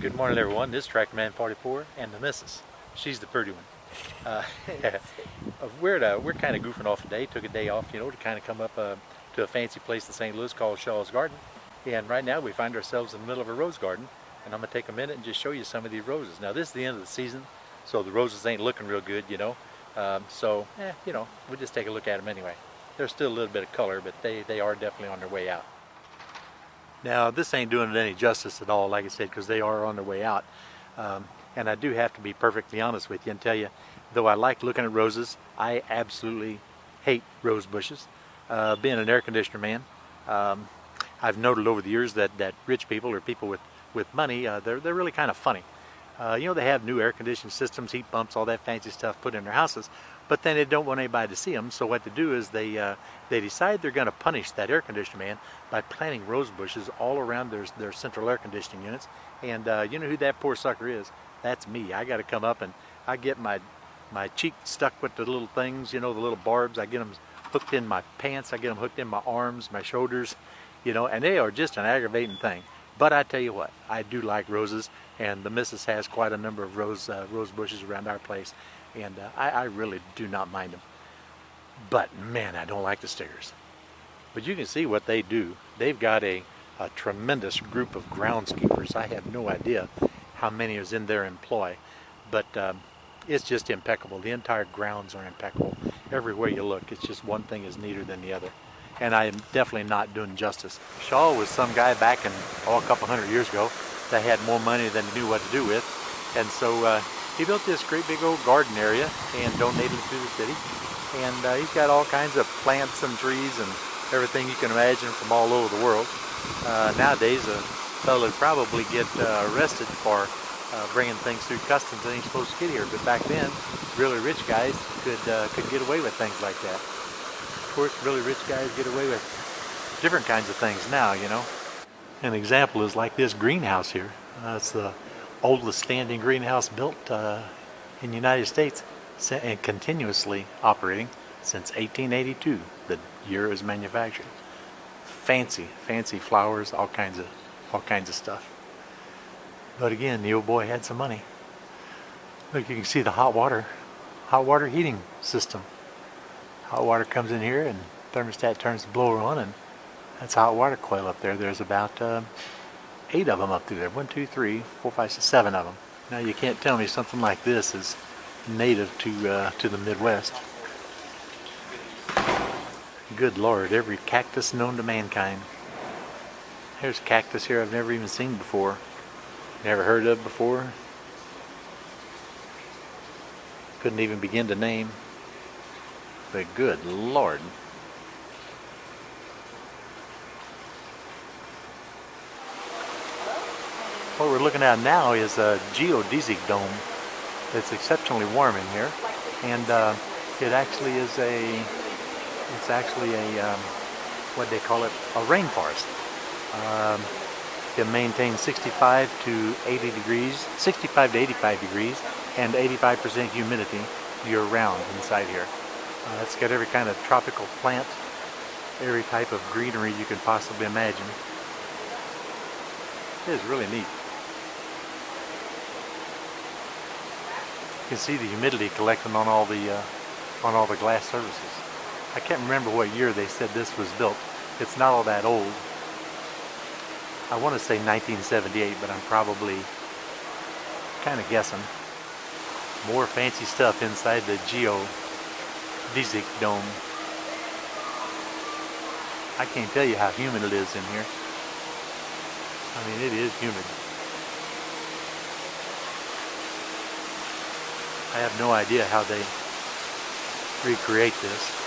Good morning, everyone. This is Tractorman44 and the missus. She's the pretty one. We're kind of goofing off today. Took a day off, to kind of come up to a fancy place in St. Louis called Shaw's Garden. And right now we find ourselves in the middle of a rose garden. And I'm going to take a minute and just show you some of these roses. Now this is the end of the season, so the roses ain't looking real good, we'll just take a look at them anyway. There's still a little bit of color, but they are definitely on their way out. Now this ain't doing it any justice at all, like I said, because they are on their way out. And I do have to be perfectly honest with you and tell you, though I like looking at roses, I absolutely hate rose bushes. Being an air conditioner man, I've noted over the years that rich people or people with money, they're really kind of funny. They have new air conditioning systems, heat pumps, all that fancy stuff put in their houses, but then they don't want anybody to see them. So what they do is they decide they're going to punish that air conditioner man by planting rose bushes all around their central air conditioning units. And you know who that poor sucker is? That's me. I got to come up and I get my cheek stuck with the little things, the little barbs. I get them hooked in my pants. I get them hooked in my arms, my shoulders, and they are just an aggravating thing. But I tell you what, I do like roses, and the missus has quite a number of rose bushes around our place, and I really do not mind them. But man, I don't like the stickers. But you can see what they do. They've got a tremendous group of groundskeepers. I have no idea how many is in their employ, but it's just impeccable. The entire grounds are impeccable. Everywhere you look, it's just one thing is neater than the other. And I am definitely not doing justice. Shaw was some guy back in, a couple hundred years ago that had more money than he knew what to do with. And so he built this great big old garden area and donated it to the city. And he's got all kinds of plants and trees and everything you can imagine from all over the world. Nowadays, a fellow would probably get arrested for bringing things through customs that ain't supposed to get here. But back then, really rich guys could get away with things like that. Of course, really rich guys get away with different kinds of things now, An example is like this greenhouse here. It's the oldest standing greenhouse built in the United States and continuously operating since 1882, the year it was manufactured. Fancy flowers, all kinds of stuff. But again, the old boy had some money. Look, you can see the hot water heating system. Hot water comes in here and thermostat turns the blower on, and that's a hot water coil up there. There's about 8 of them up through there. 1, 2, 3, 4, 5, 6, 7 of them. Now you can't tell me something like this is native to the Midwest. Good Lord, every cactus known to mankind. There's a cactus here I've never even seen before. Never heard of before. Couldn't even begin to name. But good Lord. What we're looking at now is a Geo Dome. It's exceptionally warm in here, and it actually is what they call it, a rainforest. It maintains 65 to 80 degrees, 65 to 85 degrees, and 85% humidity year-round inside here. It's got every kind of tropical plant, every type of greenery you can possibly imagine. It is really neat. You can see the humidity collecting on all the glass surfaces. I can't remember what year they said this was built. It's not all that old. I want to say 1978, but I'm probably kind of guessing. More fancy stuff inside the Geo Dome. I can't tell you how humid it is in here. I mean, it is humid. I have no idea how they recreate this.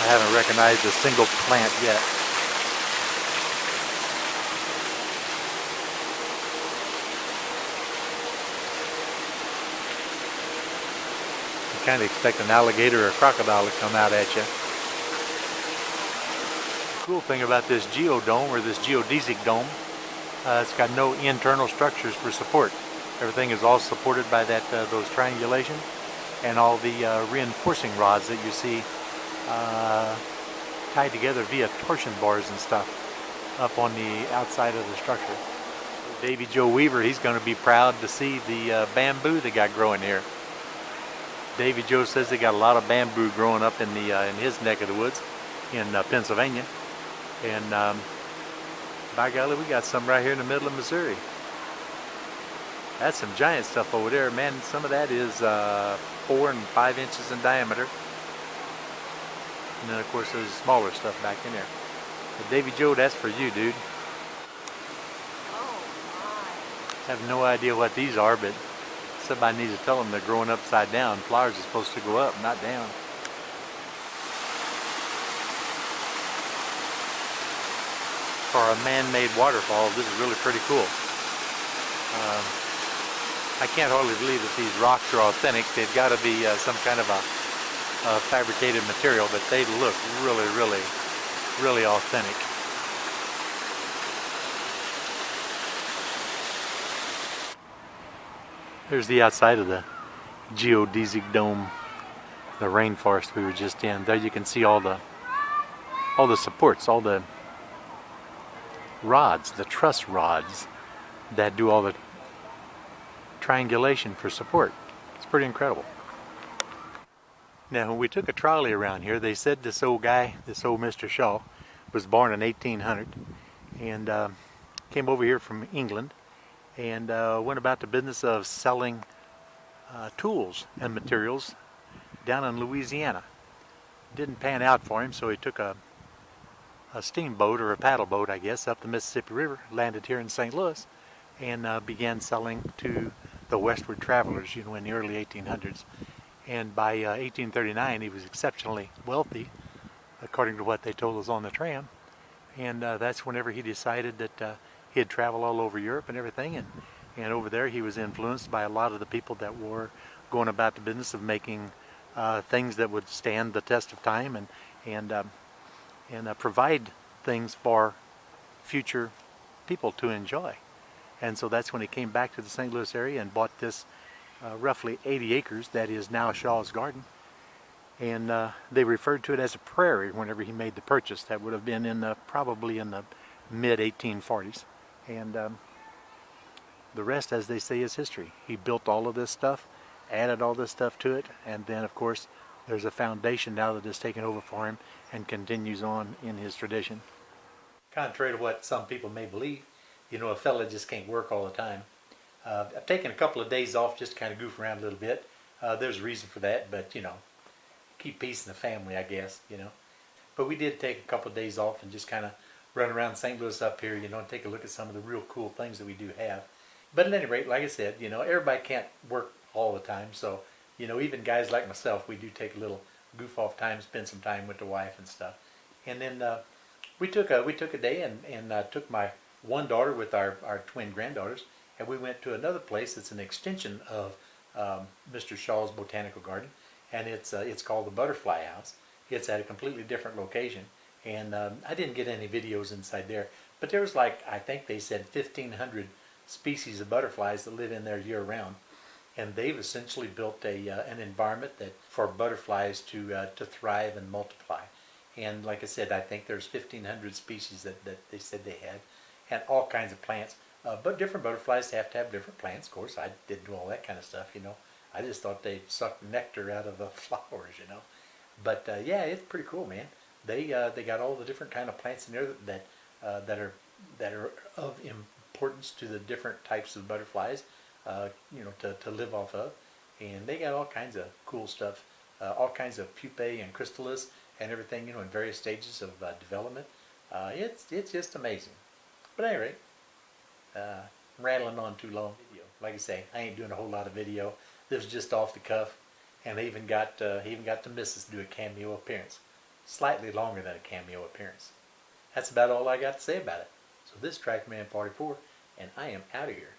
I haven't recognized a single plant yet. You kind of expect an alligator or a crocodile to come out at you. The cool thing about this Geo Dome, or this geodesic dome, it's got no internal structures for support. Everything is all supported by those triangulation and all the reinforcing rods that you see tied together via torsion bars and stuff up on the outside of the structure. Davy Joe Weaver, he's going to be proud to see the bamboo they got growing here. Davy Joe says they got a lot of bamboo growing up in his neck of the woods in Pennsylvania, and by golly, we got some right here in the middle of Missouri. That's some giant stuff over there, man. Some of that is 4 and 5 inches in diameter, and then of course there's smaller stuff back in there. But Davy Joe, that's for you, dude. I have no idea what these are, but somebody needs to tell them they're growing upside down. Flowers are supposed to go up, not down. For a man-made waterfall, this is really pretty cool. I can't hardly believe that these rocks are authentic. They've got to be some kind of a fabricated material, but they look really, really, really authentic. There's the outside of the geodesic dome, the rainforest we were just in. There you can see all the supports, all the rods, the truss rods that do all the triangulation for support. It's pretty incredible. Now, when we took a trolley around here, they said this old guy, this old Mr. Shaw, was born in 1800 and came over here from England and went about the business of selling tools and materials down in Louisiana. Didn't pan out for him, so he took a steamboat, or a paddle boat, I guess, up the Mississippi River, landed here in St. Louis, and began selling to the westward travelers, you know, in the early 1800s. And by 1839, he was exceptionally wealthy, according to what they told us on the tram. And that's whenever he decided that he'd travel all over Europe and everything. And over there, he was influenced by a lot of the people that were going about the business of making things that would stand the test of time and provide things for future people to enjoy. And so that's when he came back to the St. Louis area and bought this roughly 80 acres that is now Shaw's Garden. And they referred to it as a prairie whenever he made the purchase. That would have been in probably in the mid-1840s. And the rest, as they say, is history. He built all of this stuff, added all this stuff to it, and then of course there's a foundation now that is taken over for him and continues on in his tradition. Contrary to what some people may believe, you know, a fella just can't work all the time. I've taken a couple of days off just to kind of goof around a little bit. There's a reason for that, but you know, keep peace in the family, I guess, you know. But we did take a couple of days off and just kind of run around St. Louis up here, you know, and take a look at some of the real cool things that we do have. But at any rate, like I said, you know, everybody can't work all the time, so, you know, even guys like myself, we do take a little goof off time, spend some time with the wife and stuff. And then we took a day and took my one daughter with our twin granddaughters, and we went to another place that's an extension of Mr. Shaw's Botanical Garden, and it's called the Butterfly House. It's at a completely different location, and I didn't get any videos inside there, but there was, like, I think they said 1,500 species of butterflies that live in there year-round, and they've essentially built an environment that for butterflies to thrive and multiply. And like I said, I think there's 1,500 species that they said they had, and all kinds of plants. But different butterflies have to have different plants. Of course, I didn't do all that kind of stuff, you know. I just thought they sucked nectar out of the flowers, you know. But yeah, it's pretty cool, man. They got all the different kind of plants in there that are of importance to the different types of butterflies, you know, to live off of. And they got all kinds of cool stuff, all kinds of pupae and chrysalis and everything, you know, in various stages of development. It's just amazing. But at any rate, I'm rattling on too long. Like I say, I ain't doing a whole lot of video. This was just off the cuff, and I even got the missus to do a cameo appearance, slightly longer than a cameo appearance. That's about all I got to say about it. So this is Tractorman44, and I am out of here.